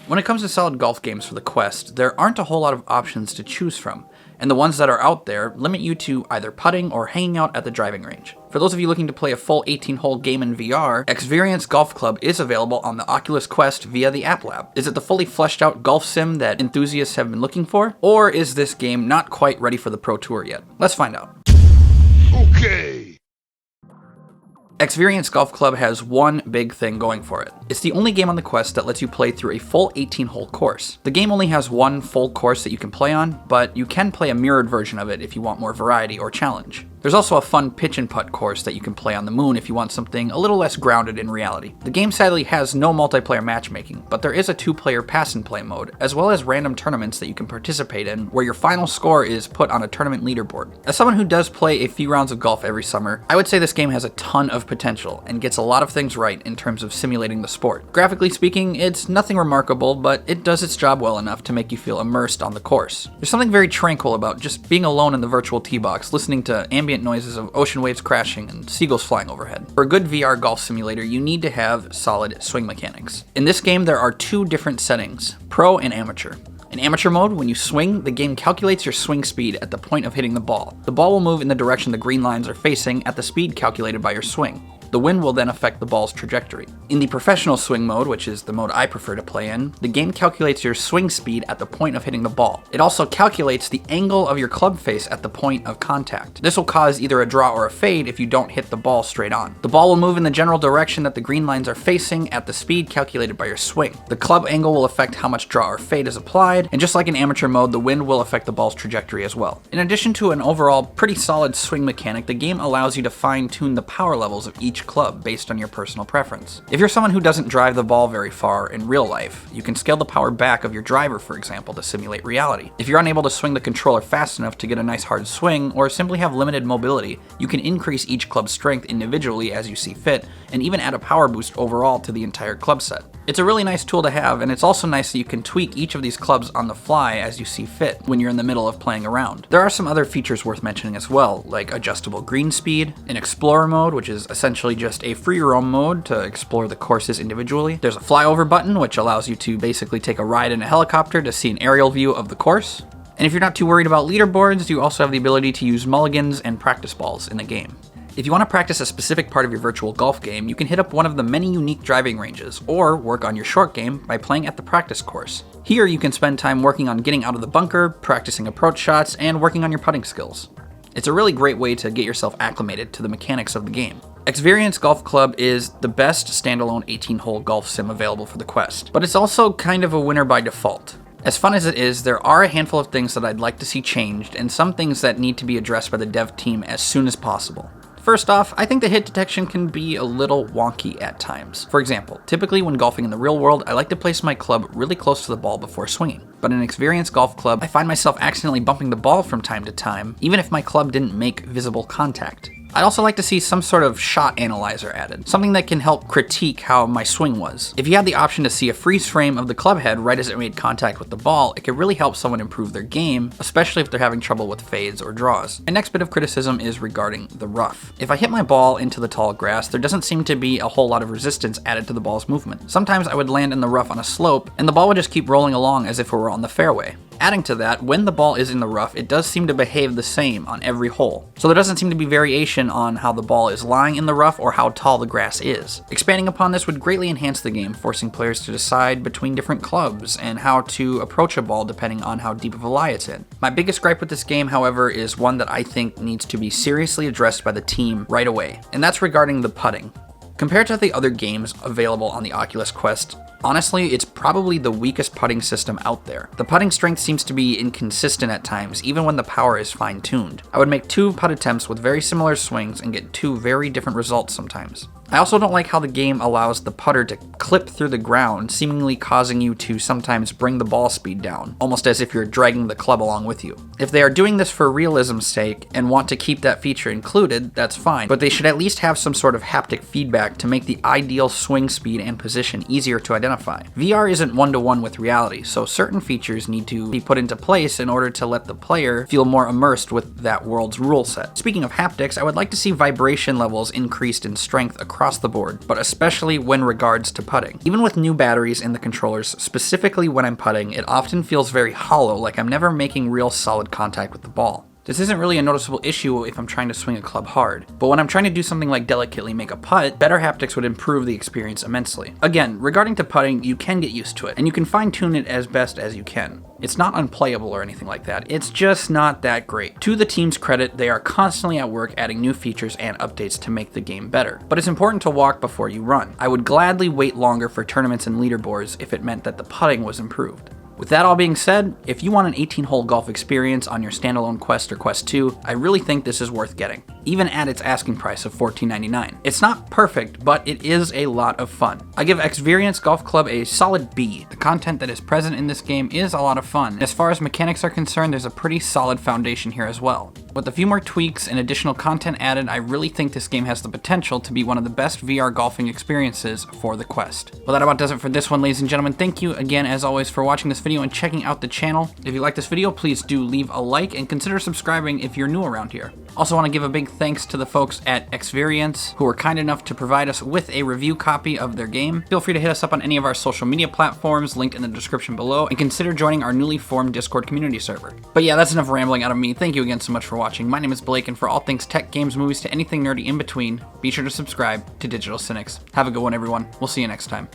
When it comes to solid golf games for the Quest, there aren't a whole lot of options to choose from, and the ones that are out there limit you to either putting or hanging out at the driving range. For those of you looking to play a full 18-hole game in VR, ExVRience Golf Club is available on the Oculus Quest via the App Lab. Is it the fully fleshed out golf sim that enthusiasts have been looking for? Or is this game not quite ready for the Pro Tour yet? Let's find out. Okay. ExVRience Golf Club has one big thing going for it. It's the only game on the Quest that lets you play through a full 18-hole course. The game only has one full course that you can play on, but you can play a mirrored version of it if you want more variety or challenge. There's also a fun pitch and putt course that you can play on the moon if you want something a little less grounded in reality. The game sadly has no multiplayer matchmaking, but there is a 2-player pass and play mode, as well as random tournaments that you can participate in, where your final score is put on a tournament leaderboard. As someone who does play a few rounds of golf every summer, I would say this game has a ton of potential and gets a lot of things right in terms of simulating the sport. Graphically speaking, it's nothing remarkable, but it does its job well enough to make you feel immersed on the course. There's something very tranquil about just being alone in the virtual tee box, listening to ambient noises of ocean waves crashing and seagulls flying overhead. For a good VR golf simulator, you need to have solid swing mechanics. In this game, there are 2 different settings, Pro and Amateur. In Amateur mode, when you swing, the game calculates your swing speed at the point of hitting the ball. The ball will move in the direction the green lines are facing at the speed calculated by your swing. The wind will then affect the ball's trajectory. In the professional swing mode, which is the mode I prefer to play in, the game calculates your swing speed at the point of hitting the ball. It also calculates the angle of your club face at the point of contact. This will cause either a draw or a fade if you don't hit the ball straight on. The ball will move in the general direction that the green lines are facing at the speed calculated by your swing. The club angle will affect how much draw or fade is applied, and just like in amateur mode, the wind will affect the ball's trajectory as well. In addition to an overall pretty solid swing mechanic, the game allows you to fine-tune the power levels of each club based on your personal preference. If you're someone who doesn't drive the ball very far in real life, you can scale the power back of your driver, for example, to simulate reality. If you're unable to swing the controller fast enough to get a nice hard swing, or simply have limited mobility, you can increase each club's strength individually as you see fit, and even add a power boost overall to the entire club set. It's a really nice tool to have, and it's also nice that you can tweak each of these clubs on the fly as you see fit when you're in the middle of playing around. There are some other features worth mentioning as well, like adjustable green speed, an explorer mode, which is essentially just a free roam mode to explore the courses individually. There's a flyover button, which allows you to basically take a ride in a helicopter to see an aerial view of the course. And if you're not too worried about leaderboards, you also have the ability to use mulligans and practice balls in the game. If you want to practice a specific part of your virtual golf game, you can hit up one of the many unique driving ranges, or work on your short game by playing at the practice course. Here you can spend time working on getting out of the bunker, practicing approach shots, and working on your putting skills. It's a really great way to get yourself acclimated to the mechanics of the game. ExVRience Golf Club is the best standalone 18-hole golf sim available for the Quest, but it's also kind of a winner by default. As fun as it is, there are a handful of things that I'd like to see changed, and some things that need to be addressed by the dev team as soon as possible. First off, I think the hit detection can be a little wonky at times. For example, typically when golfing in the real world, I like to place my club really close to the ball before swinging. But in ExVRience Golf Club, I find myself accidentally bumping the ball from time to time, even if my club didn't make visible contact. I'd also like to see some sort of shot analyzer added, something that can help critique how my swing was. If you had the option to see a freeze frame of the club head right as it made contact with the ball, it could really help someone improve their game, especially if they're having trouble with fades or draws. My next bit of criticism is regarding the rough. If I hit my ball into the tall grass, there doesn't seem to be a whole lot of resistance added to the ball's movement. Sometimes I would land in the rough on a slope, and the ball would just keep rolling along as if it were on the fairway. Adding to that, when the ball is in the rough, it does seem to behave the same on every hole. So there doesn't seem to be variation on how the ball is lying in the rough or how tall the grass is. Expanding upon this would greatly enhance the game, forcing players to decide between different clubs and how to approach a ball depending on how deep of a lie it's in. My biggest gripe with this game, however, is one that I think needs to be seriously addressed by the team right away, and that's regarding the putting. Compared to the other games available on the Oculus Quest, honestly, it's probably the weakest putting system out there. The putting strength seems to be inconsistent at times, even when the power is fine-tuned. I would make 2 putt attempts with very similar swings and get 2 very different results sometimes. I also don't like how the game allows the putter to clip through the ground, seemingly causing you to sometimes bring the ball speed down, almost as if you're dragging the club along with you. If they are doing this for realism's sake and want to keep that feature included, that's fine, but they should at least have some sort of haptic feedback to make the ideal swing speed and position easier to identify. VR isn't one-to-one with reality, so certain features need to be put into place in order to let the player feel more immersed with that world's rule set. Speaking of haptics, I would like to see vibration levels increased in strength across the board, but especially when regards to putting. Even with new batteries in the controllers, specifically when I'm putting, it often feels very hollow, like I'm never making real solid contact with the ball. This isn't really a noticeable issue if I'm trying to swing a club hard, but when I'm trying to do something like delicately make a putt, better haptics would improve the experience immensely. Again, regarding to putting, you can get used to it, and you can fine-tune it as best as you can. It's not unplayable or anything like that, it's just not that great. To the team's credit, they are constantly at work adding new features and updates to make the game better. But it's important to walk before you run. I would gladly wait longer for tournaments and leaderboards if it meant that the putting was improved. With that all being said, if you want an 18-hole golf experience on your standalone Quest or Quest 2, I really think this is worth getting, even at its asking price of $14.99. It's not perfect, but it is a lot of fun. I give ExVRience Golf Club a solid B. The content that is present in this game is a lot of fun. As far as mechanics are concerned, there's a pretty solid foundation here as well. With a few more tweaks and additional content added, I really think this game has the potential to be one of the best VR golfing experiences for the Quest. Well, that about does it for this one, ladies and gentlemen. Thank you again, as always, for watching this video and checking out the channel. If you like this video, please do leave a like and consider subscribing if you're new around here. Also want to give a big thanks to the folks at ExVRience who were kind enough to provide us with a review copy of their game. Feel free to hit us up on any of our social media platforms linked in the description below, and consider joining our newly formed Discord community server. But yeah, that's enough rambling out of me. Thank you again so much for watching. My name is Blake, and for all things tech, games, movies, to anything nerdy in between, be sure to subscribe to Digital Cynics. Have a good one, everyone. We'll see you next time.